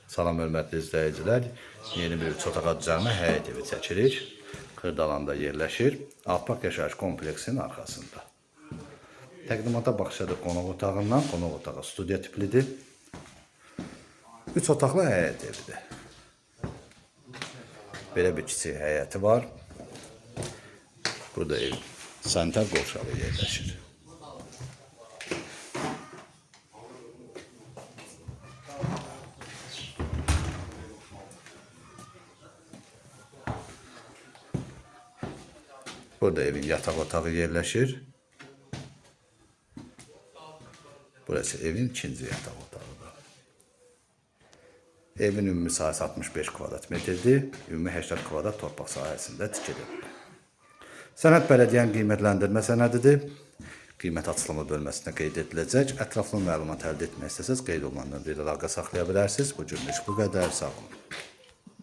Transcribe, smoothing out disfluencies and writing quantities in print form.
Salam hörmətli izləyicilər. Yeni bir 3 otağa düzəlmə həyət evi çəkirik. Kırdalanda yerləşir. Alpaq yaşayış kompleksinin arxasında. Təqdimata baxışadıq qonaq otağından. Qonaq otağı studiya tiplidir. 3 otaqlı həyət evidir. Belə bir kiçik həyəti var. Burada ev sanitar qovşağı yerləşir. Burada evin yataq otağı yerləşir. Burası evin ikinci yataq otağıdır. Evin ümumi sahəsi 65 kvadrat metrdir. Ümumi 80 kvadrat torpaq sahəsində tikilir. Sənəd bələdiyyənin qiymətləndirmə sənədidir. Qiymət açıqlama bölməsində qeyd ediləcək. Ətraflı məlumat əldə etmək istəsəz qeyd olunandan bir əlaqə saxlaya bilərsiniz. Bu günlük bu qədər. Sağ olun.